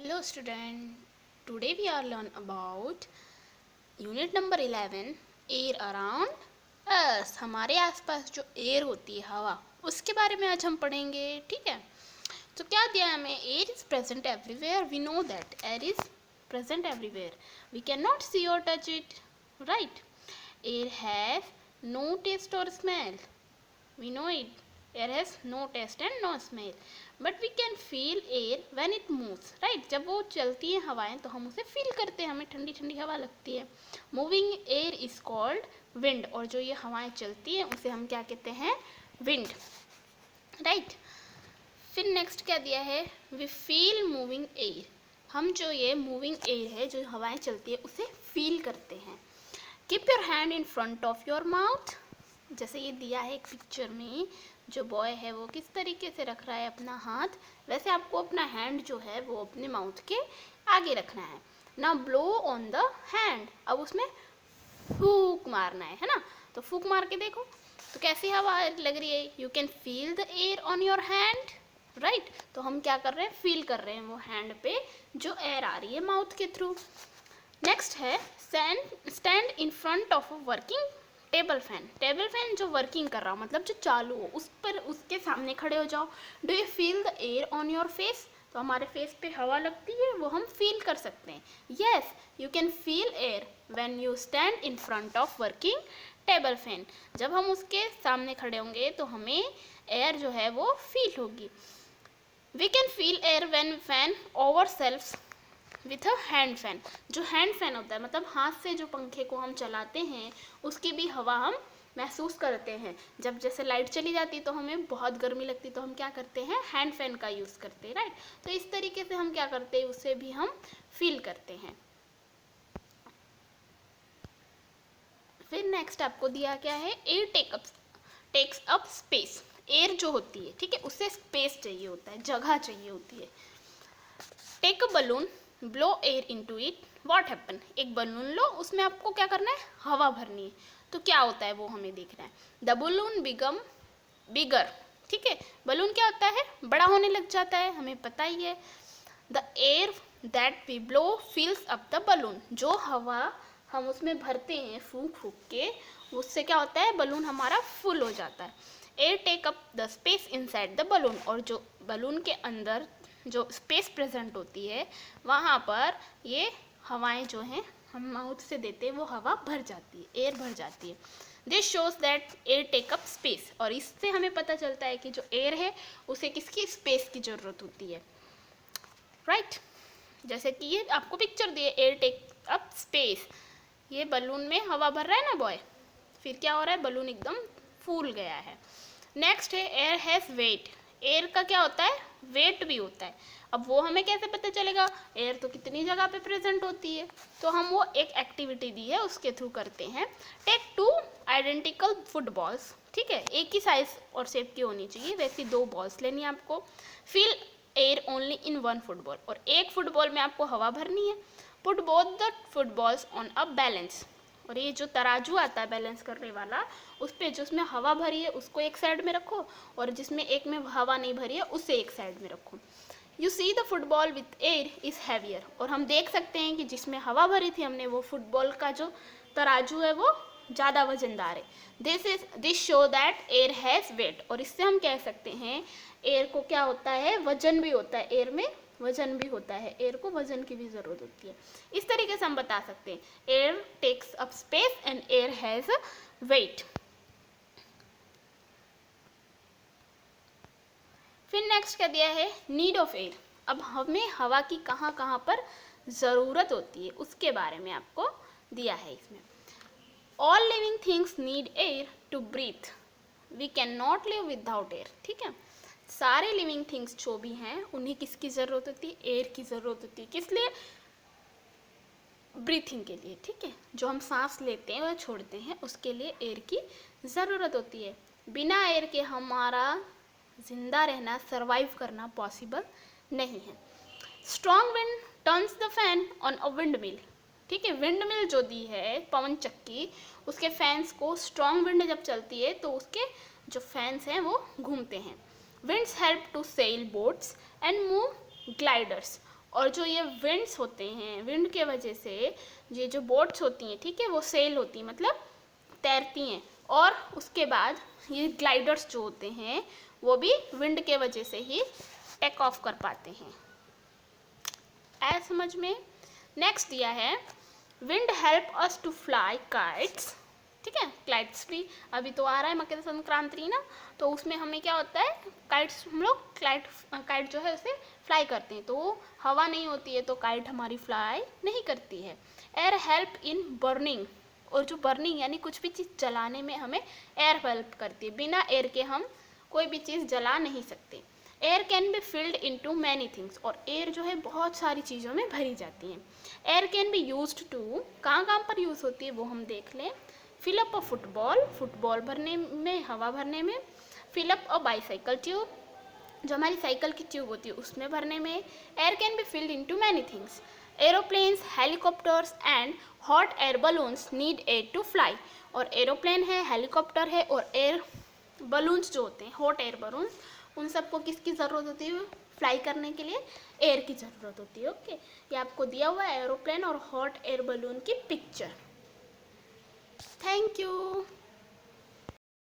Hello student, today we are learn about unit number 11 air around us। हमारे आसपास जो air होती है हवा, उसके बारे में आज हम पढ़ेंगे। ठीक है, तो क्या दिया है हमें? Air is present everywhere. We know that air is present everywhere, we can not see और touch it, right. Air have no taste और smell, we know it. Air has no taste and no smell, but we can feel air when it moves, right? जब वो चलती है हवाएं तो हम उसे फील करते हैं, हमें ठंडी ठंडी हवा लगती है। Moving air is called wind, और जो ये हवाएं चलती हैं उसे हम क्या कहते हैं? Wind, right. फिर नेक्स्ट क्या दिया है? वी फील मूविंग एयर, हम जो ये मूविंग एयर है, जो हवाएं चलती है, उसे फील करते हैं। Keep your hand in front of your mouth, जैसे ये दिया है एक पिक्चर में, जो बॉय है वो किस तरीके से रख रहा है अपना हाथ, वैसे आपको अपना हैंड जो है वो अपने माउथ के आगे रखना है। ना ब्लो ऑन द हैंड, अब उसमें फूक मारना है ना, तो फूक मार के देखो तो कैसी हवा लग रही है। You can feel the air on your hand, right. तो हम क्या कर रहे हैं? फील कर रहे हैं वो हैंड पे जो एयर आ रही है माउथ के थ्रू। नेक्स्ट है stand in front of a working table fan. Table fan जो वर्किंग कर रहा हो, मतलब जो चालू हो, उस पर उसके सामने खड़े हो जाओ। Do you feel the air on your face, तो हमारे फेस पे हवा लगती है, वो हम फील कर सकते हैं। Yes, you can feel air when you stand in front of working table fan. जब हम उसके सामने खड़े होंगे तो हमें एयर जो है वो फील होगी। We can feel air when fan over self with a hand fan. जो हैंड फैन होता है, मतलब हाथ से जो पंखे को हम चलाते हैं, उसकी भी हवा हम महसूस करते हैं। जब जैसे लाइट चली जाती तो हमें बहुत गर्मी लगती, तो हम क्या करते हैं? हैंड फैन का यूज़ करते हैं, राइट। तो इस तरीके से हम क्या करते हैं? उसे भी हम फील करते हैं। फिर नेक्स्ट आपको दिया क्या है? Air takes up space. Air जो होती है, ठीक है, उससे स्पेस चाहिए होता है, जगह चाहिए होती है। Take a balloon, blow air into it, what happen. एक बलून लो, उसमें आपको क्या करना है? हवा भरनी है, तो क्या होता है वो हमें देखना है। द बलून बिकम बिगर, ठीक है, बलून क्या होता है? बड़ा होने लग जाता है, हमें पता ही है। The air that we blow fills up the balloon, जो हवा हम उसमें भरते हैं फूंक फूंक के, उससे क्या होता है? बलून हमारा फुल हो जाता है। Air take up the space inside the balloon, और जो बलून के अंदर जो स्पेस प्रेजेंट होती है, वहाँ पर ये हवाएं जो हैं हम माउथ से देते हैं, वो हवा भर जाती है, एयर भर जाती है। This shows that air take up space, और इससे हमें पता चलता है कि जो एयर है उसे किसकी स्पेस की ज़रूरत होती है, राइट। जैसे कि ये आपको पिक्चर दिए, एयर टेक अप स्पेस, ये बलून में हवा भर रहा है ना बॉय, फिर क्या हो रहा है? बलून एकदम फूल गया है। नेक्स्ट है एयर हैज़ वेट। एयर का क्या होता है? वेट भी होता है। अब वो हमें कैसे पता चलेगा? एयर तो कितनी जगह पे प्रेजेंट होती है, तो हम वो एक एक्टिविटी दी है उसके थ्रू करते हैं। टेक 2 आइडेंटिकल फुटबॉल्स, ठीक है, एक ही साइज और शेप की होनी चाहिए, वैसी 2 बॉल्स लेनी है आपको। Fill air only in 1 football, और एक फुटबॉल में आपको हवा भरनी है। Put both the footballs on a balance, और ये जो तराजू आता है बैलेंस करने वाला, उस पर जिसमें हवा भरी है उसको एक साइड में रखो, और जिसमें एक में हवा नहीं भरी है उसे एक साइड में रखो। You see the football with air is heavier, और हम देख सकते हैं कि जिसमें हवा भरी थी हमने, वो फुटबॉल का जो तराजू है वो ज़्यादा वजनदार है। This show that air has wait, और इससे हम कह सकते हैं एयर को क्या होता है? वजन भी होता है, एयर में वजन भी होता है, एयर को वजन की भी ज़रूरत होती है। इस तरीके से हम बता सकते हैं air takes up space and air has weight. फिर नेक्स्ट क्या दिया है? Need of air. अब हमें हवा की कहाँ कहाँ पर ज़रूरत होती है उसके बारे में आपको दिया है इसमें। All living things need air to breathe, we can not live without air, ठीक है। सारे लिविंग थिंग्स जो भी हैं उन्हें किसकी ज़रूरत होती है? एयर की ज़रूरत होती है। किस लिए? ब्रीथिंग के लिए, ठीक है, जो हम सांस लेते हैं और छोड़ते हैं उसके लिए एयर की ज़रूरत होती है। बिना एयर के हमारा जिंदा रहना, सरवाइव करना पॉसिबल नहीं है। Strong wind turns the fan on a wind mill, ठीक है, विंड मिल जो दी है पवन चक्की, उसके फैंस को स्ट्रॉन्ग विंड जब चलती है तो उसके जो फैंस हैं वो घूमते हैं। Winds help to sail boats and move gliders, और जो ये विंड्स होते हैं, विंड के वजह से ये जो बोट्स होती हैं, ठीक है, वो सेल होती हैं, मतलब तैरती हैं। और उसके बाद ये ग्लाइडर्स जो होते हैं वो भी विंड के वजह से ही टेक ऑफ कर पाते हैं। आया समझ में? नेक्स्ट दिया है wind help us to fly kites, ठीक है, काइट्स भी अभी तो आ रहा है मकर संक्रांति ना, तो उसमें हमें क्या होता है, काइट्स हम लोग काइट जो है उसे फ्लाई करते हैं, तो हवा नहीं होती है तो काइट हमारी फ्लाई नहीं करती है। एयर हेल्प इन बर्निंग, और जो बर्निंग यानी कुछ भी चीज़ जलाने में हमें एयर हेल्प करती है, बिना एयर के हम कोई भी चीज़ जला नहीं सकते। Air can be filled into many things, और एयर जो है बहुत सारी चीज़ों में भरी जाती है। Air can be used to, कहाँ कहाँ पर यूज़ होती है वो हम देख लें। Fill up a football, football भरने में, हवा भरने में। Fill up a bicycle tube, जो हमारी साइकिल की ट्यूब होती है उसमें भरने में। Air can be filled into many things. Aeroplanes, helicopters and hot air balloons need air to fly, और एरोप्लेन है, हेलीकॉप्टर है और एयर बलून्स जो होते हैं, हॉट एयर बलून्स, उन सबको किसकी ज़रूरत होती है फ्लाई करने के लिए? एयर की ज़रूरत होती है। ओके, ये आपको दिया हुआ है एरोप्लेन और हॉट एयर बलून की पिक्चर। Thank you.